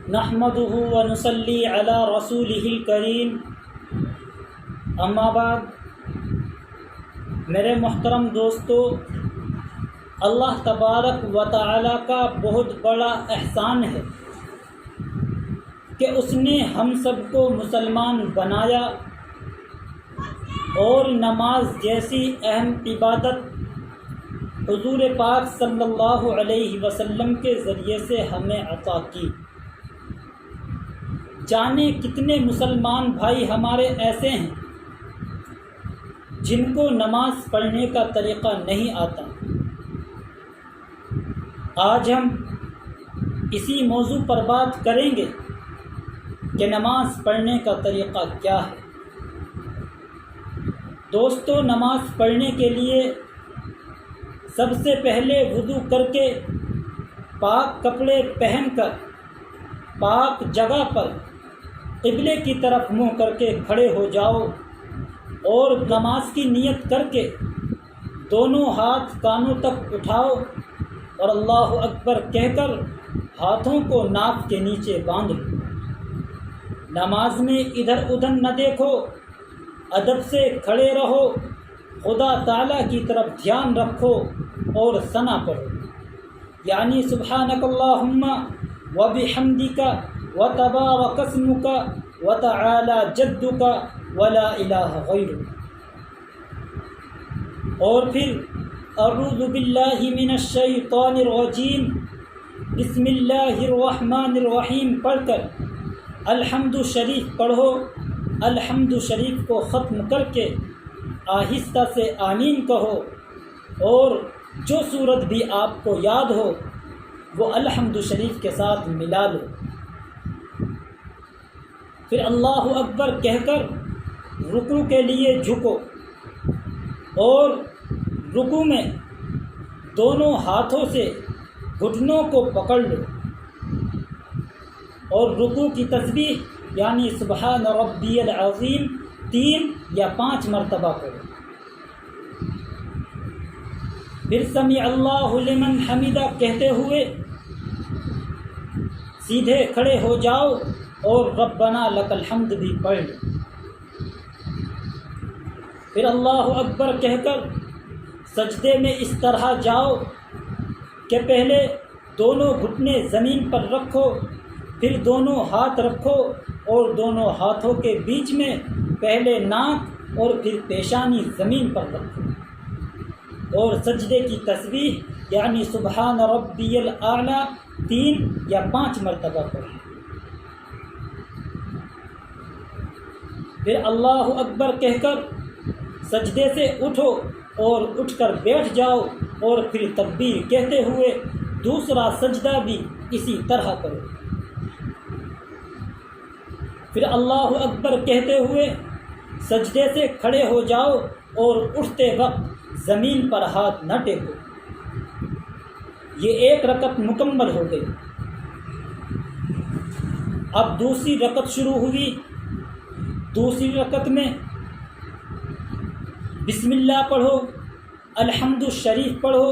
نحمده ونصلي على رسوله الكريم اما بعد، میرے محترم دوستو، اللہ تبارک و تعالی کا بہت بڑا احسان ہے کہ اس نے ہم سب کو مسلمان بنایا اور نماز جیسی اہم عبادت حضور پاک صلی اللہ علیہ وسلم کے ذریعے سے ہمیں عطا کی۔ جانے کتنے مسلمان بھائی ہمارے ایسے ہیں جن کو نماز پڑھنے کا طریقہ نہیں آتا۔ آج ہم اسی موضوع پر بات کریں گے کہ نماز پڑھنے کا طریقہ کیا ہے۔ دوستو، نماز پڑھنے کے لیے سب سے پہلے وضو کر کے پاک کپڑے پہن کر پاک جگہ پر قبلے کی طرف منہ کر کے کھڑے ہو جاؤ اور نماز کی نیت کر کے دونوں ہاتھ کانوں تک اٹھاؤ اور اللہ اکبر کہہ کر ہاتھوں کو ناک کے نیچے باندھ لو۔ نماز میں ادھر ادھر نہ دیکھو، ادب سے کھڑے رہو، خدا تعالیٰ کی طرف دھیان رکھو اور ثنا پڑھو، یعنی سبحانک اللہم وبحمدک وتبارک اسمک وتعالی جدک ولا الہ غیرک۔ اور پھر اعوذ باللہ من الشیطان الرجیم بسم اللہ الرحمن الرحیم پڑھ کر الحمد شریف پڑھو۔ الحمد شریف کو ختم کر کے آہستہ سے آمین کہو اور جو صورت بھی آپ کو یاد ہو وہ الحمد شریف کے ساتھ ملا لو۔ پھر اللہ اکبر کہہ کر رکوع کے لیے جھکو اور رکوع میں دونوں ہاتھوں سے گھٹنوں کو پکڑ لو اور رکوع کی تسبیح یعنی سبحان ربی العظیم 3 یا 5 مرتبہ کرو۔ پھر سمع اللہ لمن حمدہ کہتے ہوئے سیدھے کھڑے ہو جاؤ اور ربنا لک الحمد بھی پڑھ لو۔ پھر اللہ اکبر کہہ کر سجدے میں اس طرح جاؤ کہ پہلے دونوں گھٹنے زمین پر رکھو، پھر دونوں ہاتھ رکھو اور دونوں ہاتھوں کے بیچ میں پہلے ناک اور پھر پیشانی زمین پر رکھو اور سجدے کی تسبیح یعنی سبحان ربی الاعلی 3 یا 5 مرتبہ پڑھو۔ پھر اللہ اکبر کہہ کر سجدے سے اٹھو اور اٹھ کر بیٹھ جاؤ اور پھر تکبیر کہتے ہوئے دوسرا سجدہ بھی اسی طرح کرو۔ پھر اللہ اکبر کہتے ہوئے سجدے سے کھڑے ہو جاؤ اور اٹھتے وقت زمین پر ہاتھ نہ ٹیکو۔ یہ 1 رکعت مکمل ہو گئی۔ اب دوسری رکعت شروع ہوئی۔ دوسری رکعت میں بسم اللہ پڑھو، الحمد شریف پڑھو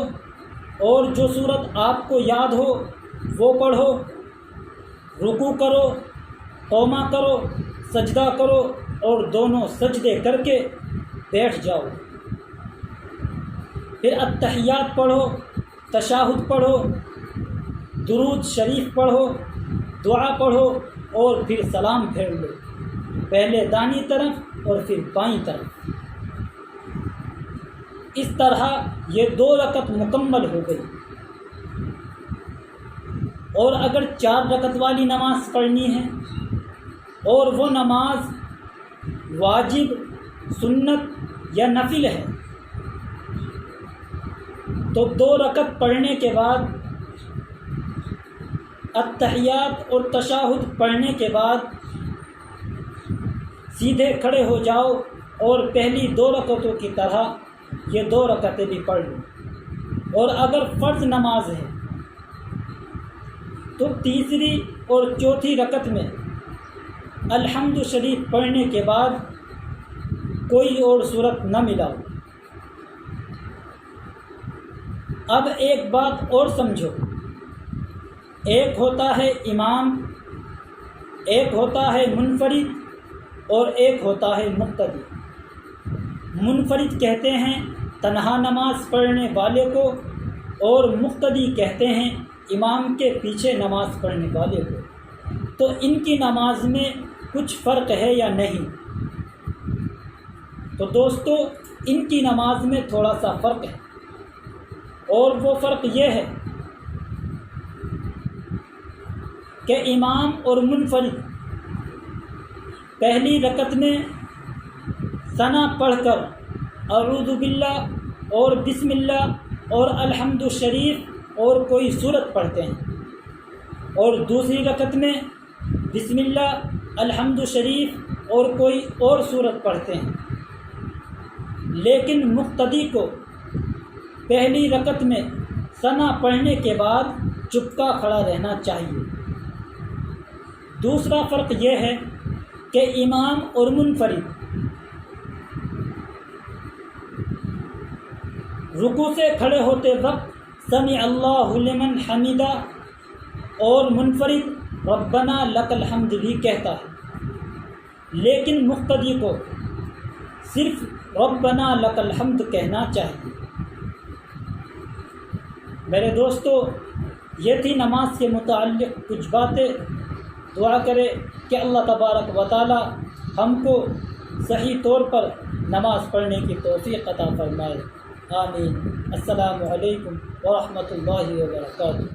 اور جو صورت آپ کو یاد ہو وہ پڑھو، رکوع کرو، قوما کرو، سجدہ کرو اور دونوں سجدے کر کے بیٹھ جاؤ۔ پھر التحیات پڑھو، تشہد پڑھو، درود شریف پڑھو، دعا پڑھو اور پھر سلام پھیر لو، پہلے دائیں طرف اور پھر بائیں طرف۔ اس طرح یہ 2 رکعت مکمل ہو گئی۔ اور اگر 4 رکعت والی نماز پڑھنی ہے اور وہ نماز واجب، سنت یا نفل ہے تو 2 رکعت پڑھنے کے بعد التحیات اور تشہد پڑھنے کے بعد سیدھے کھڑے ہو جاؤ اور پہلی 2 رکعتوں کی طرح یہ 2 رکعتیں بھی پڑھ لو۔ اور اگر فرض نماز ہے تو تیسری اور چوتھی رکعت میں الحمد شریف پڑھنے کے بعد کوئی اور صورت نہ ملاؤ۔ اب ایک بات اور سمجھو، ایک ہوتا ہے امام ایک ہوتا ہے منفرد اور ایک ہوتا ہے مقتدی۔ منفرد کہتے ہیں تنہا نماز پڑھنے والے کو، اور مقتدی کہتے ہیں امام کے پیچھے نماز پڑھنے والے کو۔ تو ان کی نماز میں کچھ فرق ہے یا نہیں؟ تو دوستو، ان کی نماز میں تھوڑا سا فرق ہے، اور وہ فرق یہ ہے کہ امام اور منفرد پہلی رکعت میں ثنا پڑھ کر اعوذ باللہ اور بسم اللہ اور الحمد شریف اور کوئی سورت پڑھتے ہیں، اور دوسری رکعت میں بسم اللہ، الحمد شریف اور کوئی اور سورت پڑھتے ہیں۔ لیکن مقتدی کو پہلی رکعت میں ثنا پڑھنے کے بعد چپکا کھڑا رہنا چاہیے۔ دوسرا فرق یہ ہے کہ امام اور منفرد رکوع سے کھڑے ہوتے وقت سمع اللہ لمن حمیدہ اور منفرد ربنا لک الحمد بھی کہتا ہے، لیکن مقتدی کو صرف ربنا لک الحمد کہنا چاہیے۔ میرے دوستو، یہ تھی نماز کے متعلق کچھ باتیں۔ دعا کرے کہ اللہ تبارک و تعالی ہم کو صحیح طور پر نماز پڑھنے کی توفیق عطا فرمائے۔ آمین۔ السلام علیکم ورحمۃ اللہ وبرکاتہ۔